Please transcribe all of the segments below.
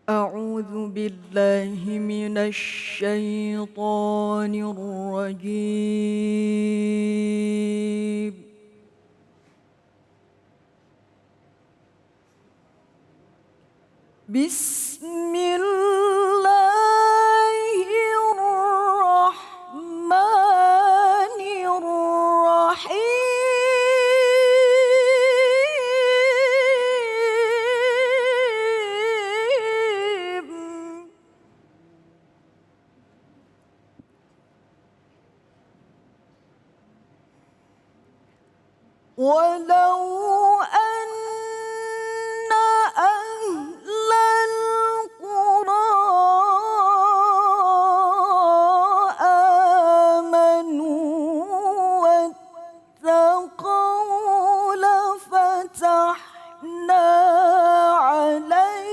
أعوذ بالله من الشيطان الرجيم. بسم الله الرحمن الرحيم. ولو أن أهل القرى آمنوا واتقوا لفتحنا عليهم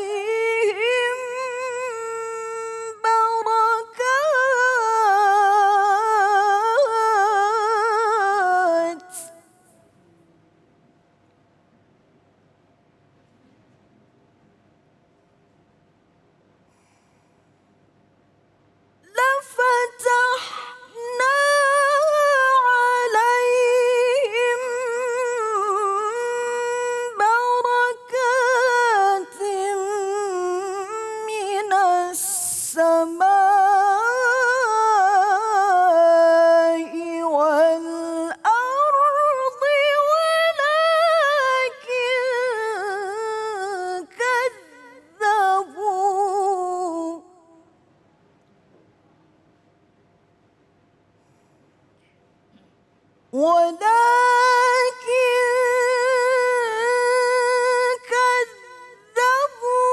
بركات لفتحنا عليهم بركات من السماء والأرض ولكن كذبوا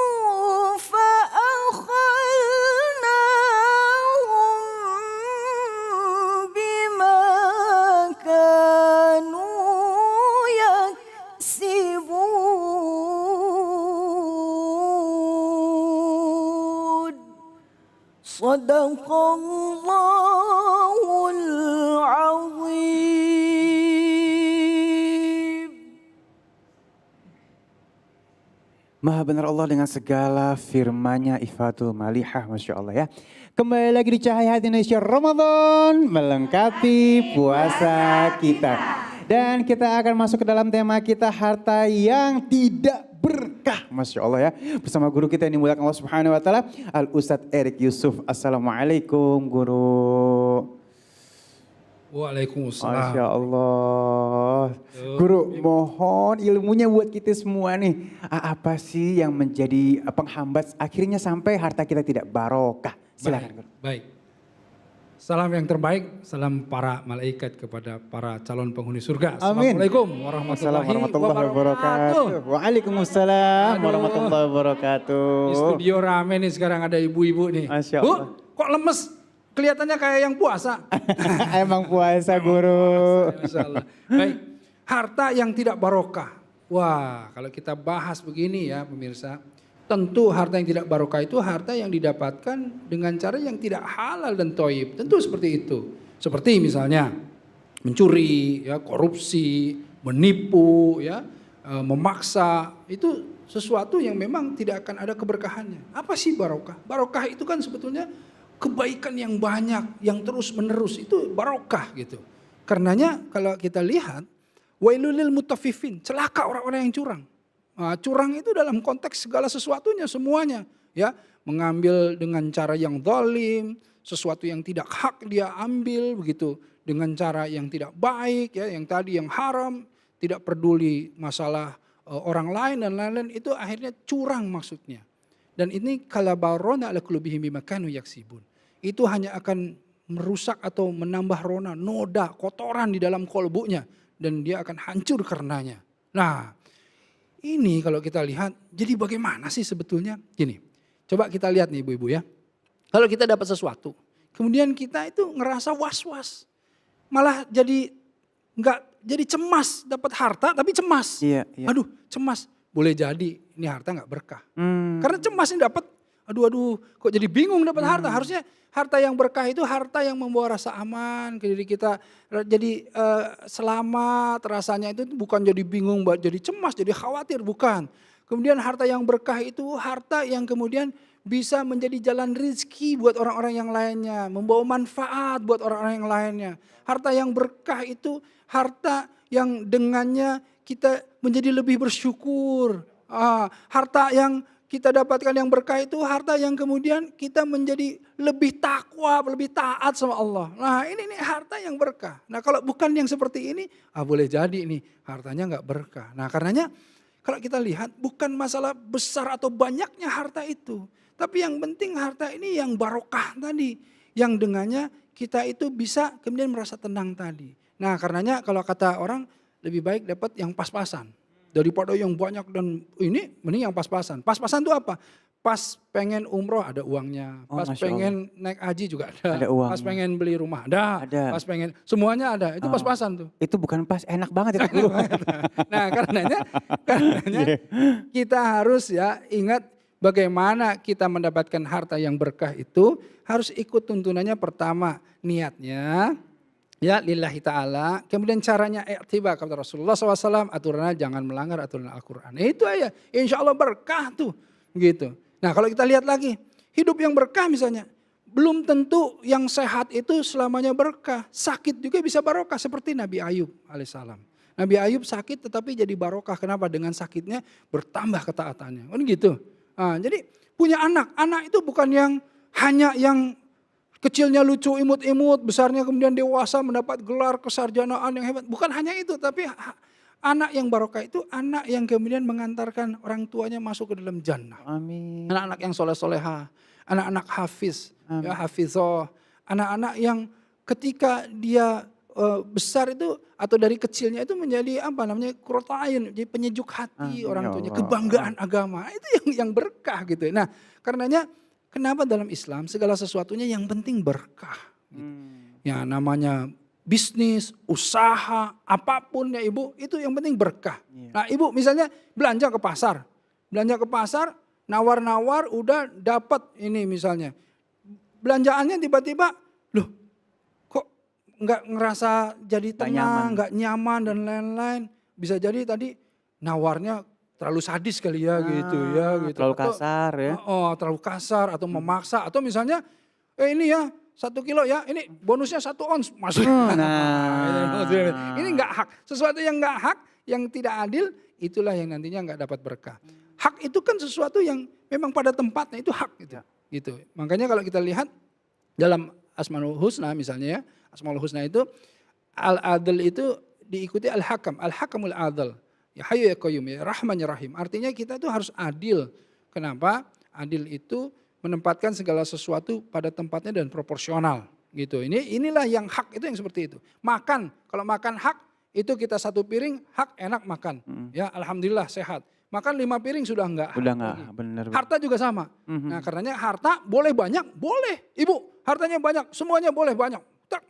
فأخذناهم بما كانوا يكسبون. صدق الله العظيم. Maha benar Allah dengan segala firman-Nya, Ifatul Malihah, Masya Allah ya. Kembali lagi di Cahaya Hati Indonesia Ramadan melengkapi puasa kita. Dan kita akan masuk ke dalam tema kita, harta yang tidak berkah. Masya Allah ya. Bersama guru kita yang dimuliakan Allah Subhanahu wa Ta'ala, Al Ustadz Erik Yusuf. Assalamualaikum Guru. Waalaikumsalam. Masya Allah. Guru, mohon ilmunya buat kita semua nih. Apa sih yang menjadi penghambat akhirnya sampai harta kita tidak barokah? Silakan Guru. Baik. Salam yang terbaik, salam para malaikat kepada para calon penghuni surga. Amin. Assalamualaikum warahmatullahi wabarakatuh. Waalaikumsalam Aduh. warahmatullahi wabarakatuh. Di studio rame nih, sekarang ada ibu-ibu nih. Masya Bu, Allah. kok lemes? Kelihatannya kayak yang puasa. Emang puasa Guru. Masya Allah. Baik, harta yang tidak barokah. Wah, kalau kita bahas begini ya pemirsa, tentu harta yang tidak barokah itu harta yang didapatkan dengan cara yang tidak halal dan toib. Tentu seperti itu. Seperti misalnya mencuri, ya, korupsi, menipu, ya, memaksa. Itu sesuatu yang memang tidak akan ada keberkahannya. Apa sih barokah? Barokah itu kan sebetulnya kebaikan yang banyak, yang terus menerus, itu barokah gitu. Karenanya kalau kita lihat, wailul lil mutaffifin, celaka orang-orang yang curang. Nah, curang itu dalam konteks segala sesuatunya, semuanya. Ya, mengambil dengan cara yang zalim, sesuatu yang tidak hak dia ambil begitu. Dengan cara yang tidak baik, ya, yang tadi yang haram, tidak peduli masalah orang lain dan lain-lain, itu akhirnya curang maksudnya. Dan ini kalabarona ala qulubihim bima kanu yaksibun. Itu hanya akan merusak atau menambah rona, noda, kotoran di dalam kolbunya. Dan dia akan hancur karenanya. Nah, ini kalau kita lihat, jadi bagaimana sih sebetulnya? Gini, coba kita lihat nih ibu-ibu ya. Kalau kita dapat sesuatu, kemudian kita itu ngerasa was-was. Malah jadi cemas, dapat harta tapi cemas. Iya, iya. Aduh, cemas. Boleh jadi ini harta nggak berkah. Karena cemas ini dapat, aduh, kok jadi bingung dapat harta. Harusnya harta yang berkah itu harta yang membawa rasa aman ke diri kita. Jadi selamat rasanya, itu bukan jadi bingung, jadi cemas, jadi khawatir, bukan. Kemudian harta yang berkah itu harta yang kemudian bisa menjadi jalan rezeki buat orang-orang yang lainnya, membawa manfaat buat orang-orang yang lainnya. Harta yang berkah itu harta yang dengannya kita menjadi lebih bersyukur. Harta yang kita dapatkan yang berkah itu harta yang kemudian kita menjadi lebih takwa, lebih taat sama Allah. Nah ini harta yang berkah. Nah kalau bukan yang seperti ini, boleh jadi nih hartanya nggak berkah. Nah karenanya kalau kita lihat bukan masalah besar atau banyaknya harta itu. Tapi yang penting harta ini yang barokah tadi. Yang dengannya kita itu bisa kemudian merasa tenang tadi. Nah karenanya kalau kata orang lebih baik dapat yang pas-pasan. Daripada yang banyak dan ini mending yang pas-pasan. Pas-pasan itu apa? Pas pengen umroh ada uangnya. Pas pengen naik haji juga ada. Pas pengen beli rumah ada. Pas pengen semuanya ada. Itu pas-pasan tuh. Itu bukan pas, enak banget itu. Nah karenanya kita harus ya ingat bagaimana kita mendapatkan harta yang berkah itu harus ikut tuntunannya. Pertama niatnya. Ya lillahi ta'ala, kemudian caranya i'tibar kata Rasulullah SAW, aturannya jangan melanggar aturan Al-Quran. Itu aja, insya Allah berkah tuh. Gitu. Nah kalau kita lihat lagi, hidup yang berkah misalnya, belum tentu yang sehat itu selamanya berkah. Sakit juga bisa barokah seperti Nabi Ayub alaihissalam. Nabi Ayub sakit tetapi jadi barokah, kenapa? Dengan sakitnya bertambah ketaatannya. Kan gitu. Nah, jadi punya anak itu bukan yang hanya yang kecilnya lucu imut-imut, besarnya kemudian dewasa mendapat gelar kesarjanaan yang hebat. Bukan hanya itu, tapi anak yang barokah itu anak yang kemudian mengantarkan orang tuanya masuk ke dalam jannah. Amin. Anak-anak yang soleh-soleha, anak-anak hafiz, ya hafizoh. Anak-anak yang ketika dia besar itu atau dari kecilnya itu menjadi apa namanya qurratayn, jadi penyejuk hati orang tuanya, kebanggaan agama. Itu yang berkah gitu. Nah, karenanya kenapa dalam Islam segala sesuatunya yang penting berkah. Ya namanya bisnis, usaha, apapun ya ibu itu yang penting berkah. Nah ibu misalnya belanja ke pasar. Nawar-nawar udah dapat ini misalnya. Belanjaannya tiba-tiba loh kok nggak ngerasa jadi tenang, nggak nyaman dan lain-lain. Bisa jadi tadi nawarnya terlalu sadis kali ya gitu ya. Gitu. Terlalu kasar ya. Terlalu kasar atau memaksa. Atau misalnya ini ya 1 kilo ya ini bonusnya 1 ons. Maksudnya. Ini nggak hak. Sesuatu yang nggak hak, yang tidak adil itulah yang nantinya nggak dapat berkah. Hak itu kan sesuatu yang memang pada tempatnya itu hak gitu. Makanya kalau kita lihat dalam Asmaul Husna misalnya ya. Asmaul Husna itu al-adl itu diikuti al-hakam. Al-hakamul adl. Ya Hayyu ya Qayyum ya Rahman ya Rahim. Artinya kita itu harus adil. Kenapa? Adil itu menempatkan segala sesuatu pada tempatnya dan proporsional gitu. Inilah yang hak itu yang seperti itu. Makan, kalau makan hak itu kita 1 piring hak enak makan. Ya alhamdulillah sehat. Makan 5 piring sudah enggak. Udah enggak, benar. Harta juga sama. Nah karenanya harta boleh banyak, boleh. Ibu hartanya banyak, semuanya boleh banyak.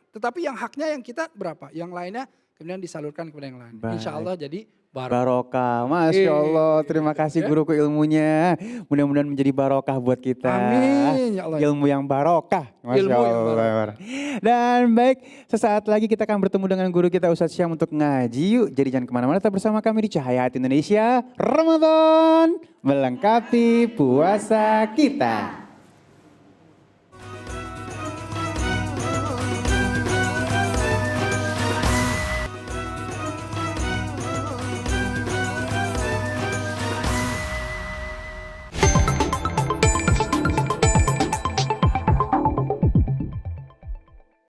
Tetapi yang haknya yang kita berapa? Yang lainnya kemudian disalurkan kepada yang lain. Insya Allah jadi barokah. Masya Allah. Terima kasih guruku ilmunya. Mudah-mudahan menjadi barokah buat kita. Amin. Ya Allah. Ilmu yang barokah. Masya Allah. Dan baik, sesaat lagi kita akan bertemu dengan guru kita Ustadz Syam untuk ngaji yuk. Jadi jangan kemana-mana, tetap bersama kami di Cahaya Hati Indonesia. Ramadan melengkapi puasa kita.